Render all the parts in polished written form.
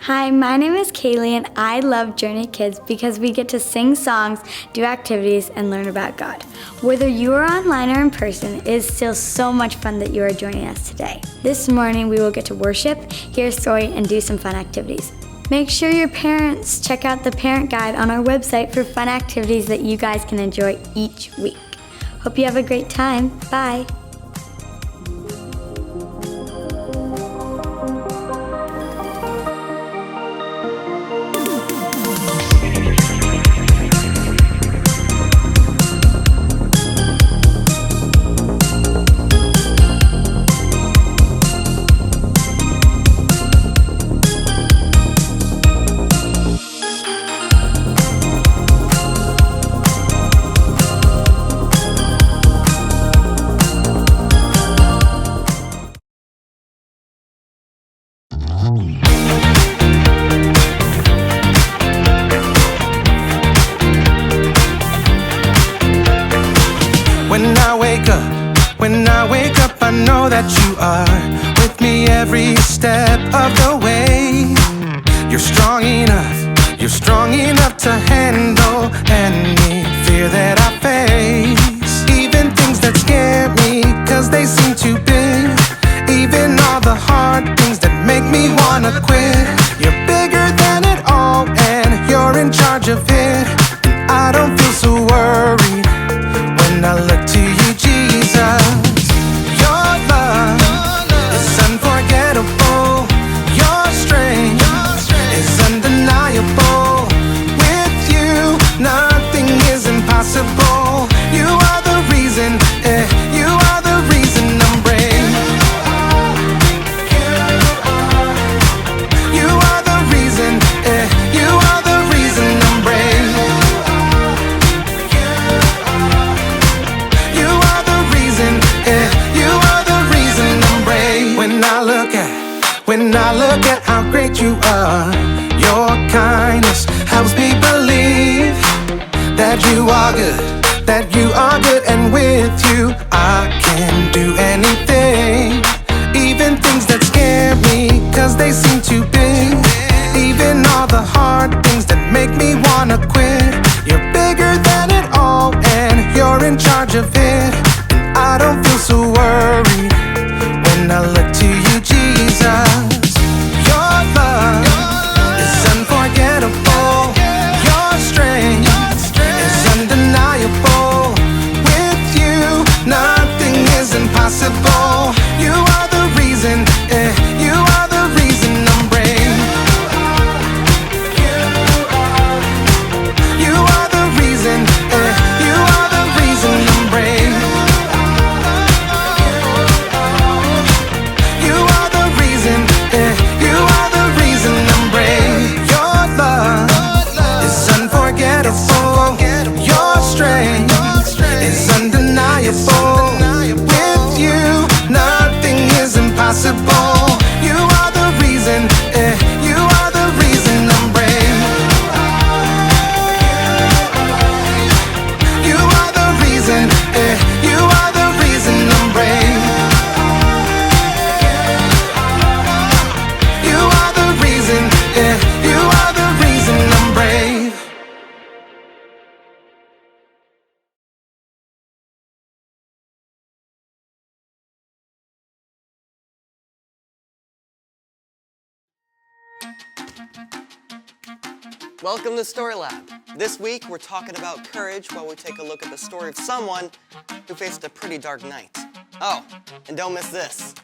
Hi, my name is Kaylee and I love Journey Kids because we get to sing songs, do activities, and learn about God. Whether you are online or in person, it is still so much fun that you are joining us today. This morning we will get to worship, hear a story, and do some fun activities. Make sure your parents check out the parent guide on our website for fun activities that you guys can enjoy each week. Hope you have a great time. Bye. When I wake up, I know that you are with me every step of the way. You're strong enough to handle any fear that I face. Even things that scare me, 'cause they seem too big. Even all the hard things that make me wanna quit. You're bigger than it all, and you're in charge of it. And I don't feel so worried when I look to you, Jesus. Your love is unforgettable. Your strength is undeniable. With you, nothing is impossible. You are the reason, you are the reason I'm brave. You are the reason, you are the reason I'm brave. You are the reason, you are the reason I'm brave. When I look at how great you are, your kindness helps me believe that you are good, and with you I can do anything. Even things that scare me, 'cause they seem too big. Even all the hard things that make me wanna quit. You're bigger than it all, and you're in charge of it. And I don't feel so worried when I look to you, Jesus. Your love is unforgettable. Your strength is undeniable. With you, nothing is impossible. You are the reason, you are the reason I'm brave. You are the reason, you are the reason I'm brave. You are the reason, you are the reason I'm brave. Your love is unforgettable. Your strength is undeniable. With you, nothing is impossible. You are the reason, you are the reason I'm brave. You are the reason, you are the reason I'm brave. You are the reason, you are the reason I'm brave. Welcome to Story Lab. This week we're talking about courage while we take a look at the story of someone who faced a pretty dark night. Oh, and don't miss this.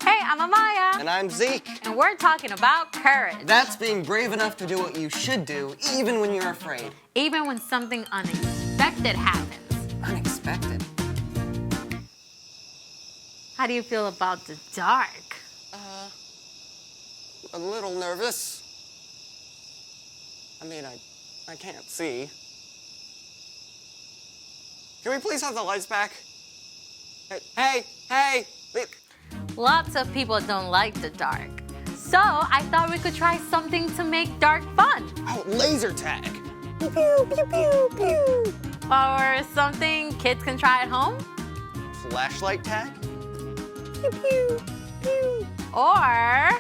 Hey, I'm Amaya. And I'm Zeke. And we're talking about courage. That's being brave enough to do what you should do, even when you're afraid. Even when something unexpected happens. Unexpected. How do you feel about the dark? A little nervous. I mean, I can't see. Can we please have the lights back? Hey! Lots of people don't like the dark. So I thought we could try something to make dark fun. Oh, laser tag. Pew, pew, pew, pew. Or something kids can try at home? Flashlight tag? Or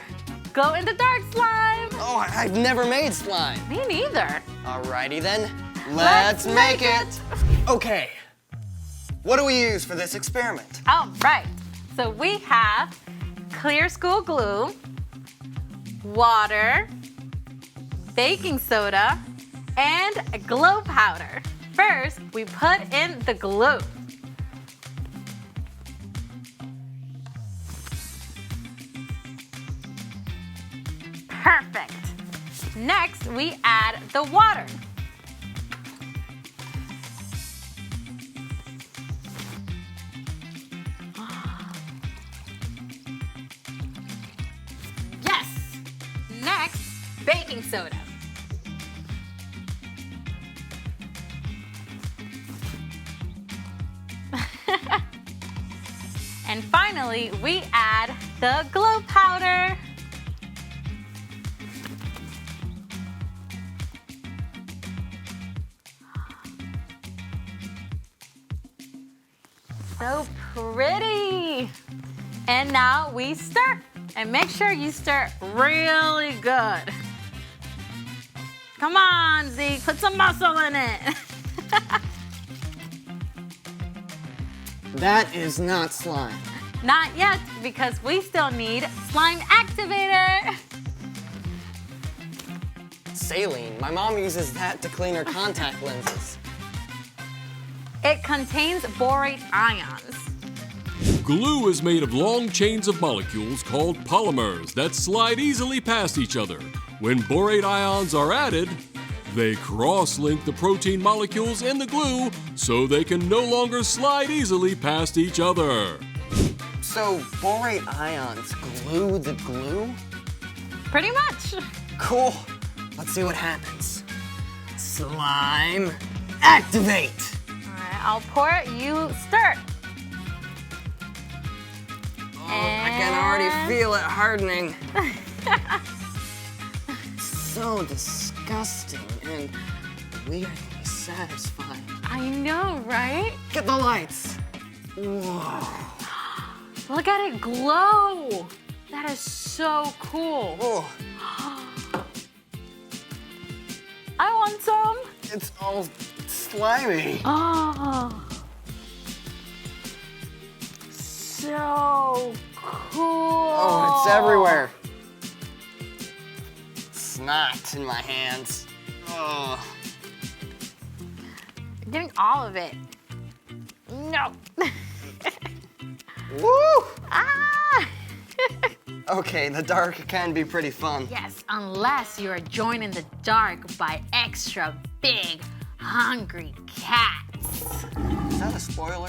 glow in the dark slime? Oh, I've never made slime. Me neither. Alrighty then, let's make it. Okay, what do we use for this experiment? All right, so we have clear school glue, water, baking soda, and glow powder. First, we put in the glue. Perfect. Next, we add the water. Yes. Next, baking soda. And finally, we add the glow powder. So pretty. And now we stir. And make sure you stir really good. Come on, Zeke, put some muscle in it. That is not slime. Not yet, because we still need slime activator. Saline, my mom uses that to clean her contact lenses. It contains borate ions. Glue is made of long chains of molecules called polymers that slide easily past each other. When borate ions are added, they cross-link the protein molecules in the glue so they can no longer slide easily past each other. So borate ions glue the glue? Pretty much. Cool. Let's see what happens. Slime activate. All right, I'll pour it, you stir. Oh, I can already feel it hardening. So disgusting and weirdly satisfying. I know, right? Get the lights. Whoa. Look at it glow. That is so cool. Oh, I want some. it's all slimy. Oh. So cool. Oh, it's everywhere. Snot in my hands. Oh. I'm getting all of it. No. Woo! Ah! Okay, the dark can be pretty fun. Yes, unless you're joined in the dark by extra big, hungry cats. Is that a spoiler?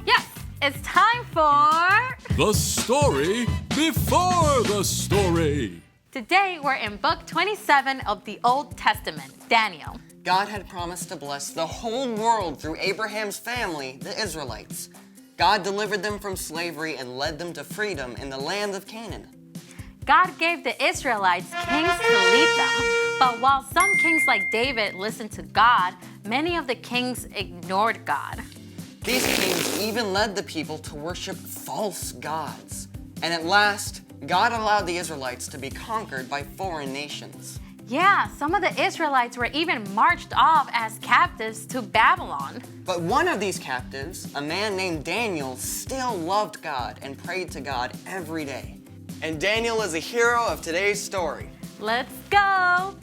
Yes, it's time for... The story before the story. Today, we're in book 27 of the Old Testament, Daniel. God had promised to bless the whole world through Abraham's family, the Israelites. God delivered them from slavery and led them to freedom in the land of Canaan. God gave the Israelites kings to lead them, but while some kings like David listened to God, many of the kings ignored God. These kings even led the people to worship false gods. And at last, God allowed the Israelites to be conquered by foreign nations. Yeah, some of the Israelites were even marched off as captives to Babylon. But one of these captives, a man named Daniel, still loved God and prayed to God every day. And Daniel is a hero of today's story. Let's go!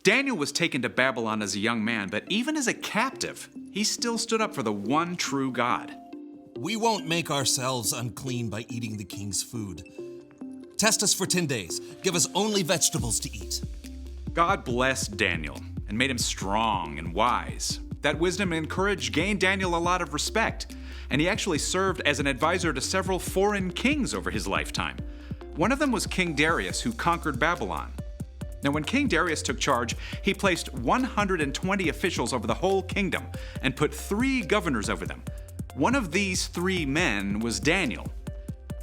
Daniel was taken to Babylon as a young man, but even as a captive, he still stood up for the one true God. We won't make ourselves unclean by eating the king's food. Test us for 10 days. Give us only vegetables to eat. God blessed Daniel and made him strong and wise. That wisdom and courage gained Daniel a lot of respect, and he actually served as an advisor to several foreign kings over his lifetime. One of them was King Darius, who conquered Babylon. Now, when King Darius took charge, he placed 120 officials over the whole kingdom and put 3 governors over them. One of these 3 men was Daniel.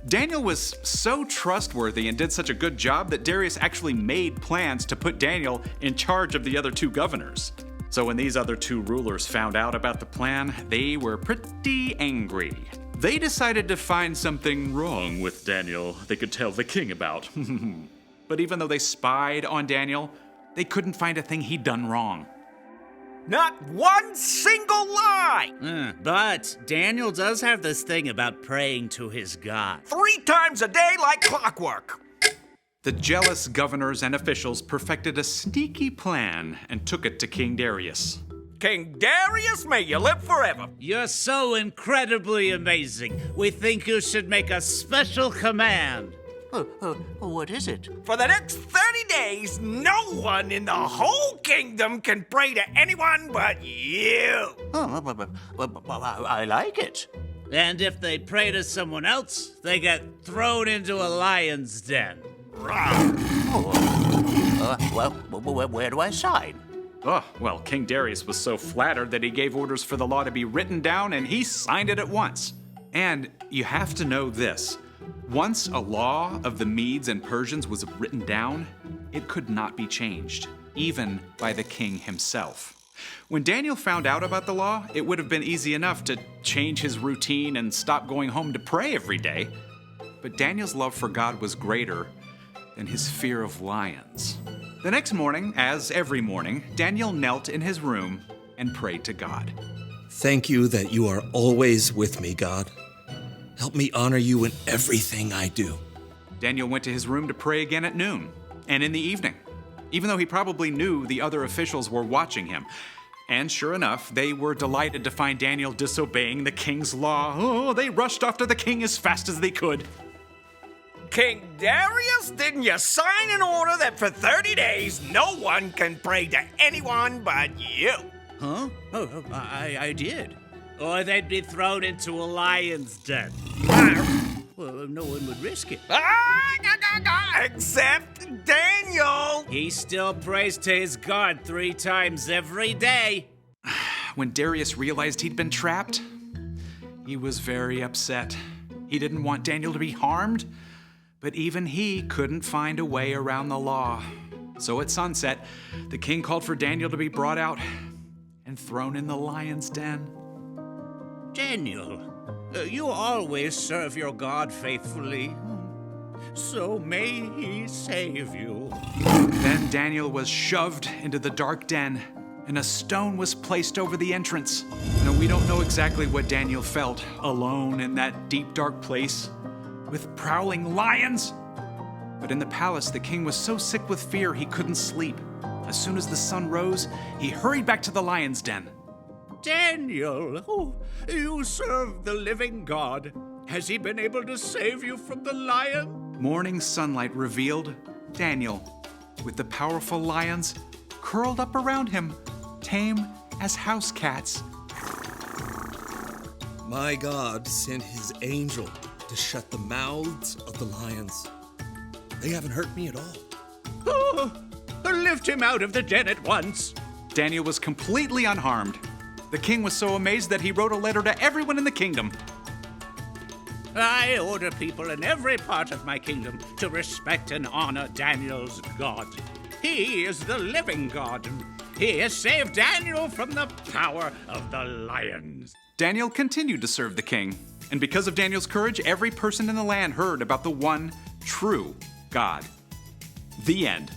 Daniel was so trustworthy and did such a good job that Darius actually made plans to put Daniel in charge of the other two governors. So when these other two rulers found out about the plan, they were pretty angry. They decided to find something wrong with Daniel they could tell the king about. But even though they spied on Daniel, they couldn't find a thing he'd done wrong. Not one single lie! But Daniel does have this thing about praying to his God. 3 times a day like clockwork. The jealous governors and officials perfected a sneaky plan and took it to King Darius. King Darius, may you live forever. You're so incredibly amazing. We think you should make a special command. What is it? For the next 30 days, no one in the whole kingdom can pray to anyone but you. I like it. And if they pray to someone else, they get thrown into a lion's den. Where do I sign? Oh, well, King Darius was so flattered that he gave orders for the law to be written down, and he signed it at once. And you have to know this. Once a law of the Medes and Persians was written down, it could not be changed, even by the king himself. When Daniel found out about the law, it would have been easy enough to change his routine and stop going home to pray every day. But Daniel's love for God was greater than his fear of lions. The next morning, as every morning, Daniel knelt in his room and prayed to God. Thank you that you are always with me, God. Help me honor you in everything I do. Daniel went to his room to pray again at noon and in the evening, even though he probably knew the other officials were watching him. And sure enough, they were delighted to find Daniel disobeying the king's law. Oh, they rushed after the king as fast as they could. King Darius, didn't you sign an order that for 30 days no one can pray to anyone but you? Huh? Oh, I did. Or they'd be thrown into a lion's den. Well, no one would risk it. Except Daniel. He still prays to his God 3 times every day. When Darius realized he'd been trapped, he was very upset. He didn't want Daniel to be harmed, but even he couldn't find a way around the law. So at sunset, the king called for Daniel to be brought out and thrown in the lion's den. Daniel, you always serve your God faithfully, so may he save you. Then Daniel was shoved into the dark den, and a stone was placed over the entrance. Now, we don't know exactly what Daniel felt alone in that deep, dark place with prowling lions. But in the palace, the king was so sick with fear he couldn't sleep. As soon as the sun rose, he hurried back to the lion's den. Daniel, you serve the living God. Has he been able to save you from the lion? Morning sunlight revealed Daniel with the powerful lions curled up around him, tame as house cats. My God sent his angel to shut the mouths of the lions. They haven't hurt me at all. Oh, lift him out of the den at once. Daniel was completely unharmed. The king was so amazed that he wrote a letter to everyone in the kingdom. I order people in every part of my kingdom to respect and honor Daniel's God. He is the living God. He has saved Daniel from the power of the lions. Daniel continued to serve the king, and because of Daniel's courage, every person in the land heard about the one true God. The end.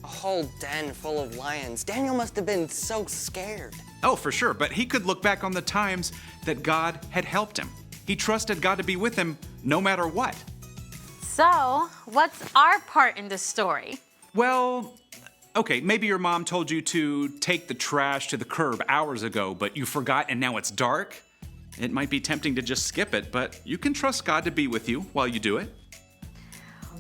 A whole den full of lions. Daniel must have been so scared. Oh, for sure, but he could look back on the times that God had helped him. He trusted God to be with him no matter what. So, what's our part in this story? Well, okay, maybe your mom told you to take the trash to the curb hours ago, but you forgot and now it's dark. It might be tempting to just skip it, but you can trust God to be with you while you do it.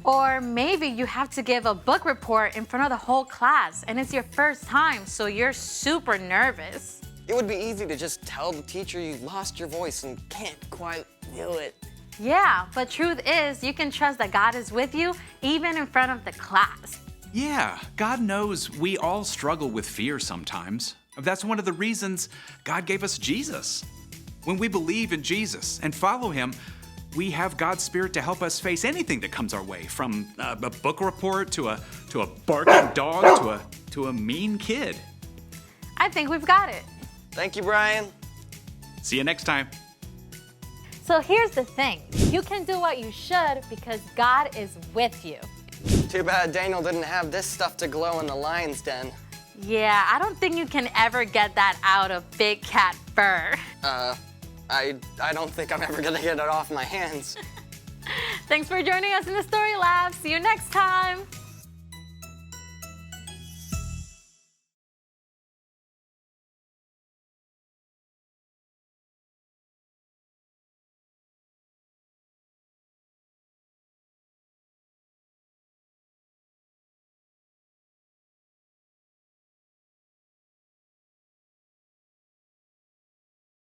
Or maybe you have to give a book report in front of the whole class and it's your first time, so you're super nervous. It would be easy to just tell the teacher you lost your voice and can't quite do it. Yeah, but truth is, you can trust that God is with you even in front of the class. Yeah, God knows we all struggle with fear sometimes. That's one of the reasons God gave us Jesus. When we believe in Jesus and follow him, we have God's Spirit to help us face anything that comes our way, from a book report to a barking dog to a mean kid. I think we've got it. Thank you, Brian. See you next time. So here's the thing. You can do what you should because God is with you. Too bad Daniel didn't have this stuff to glow in the lion's den. Yeah, I don't think you can ever get that out of big cat fur. I don't think I'm ever gonna get it off my hands. Thanks for joining us in the Story Lab. See you next time.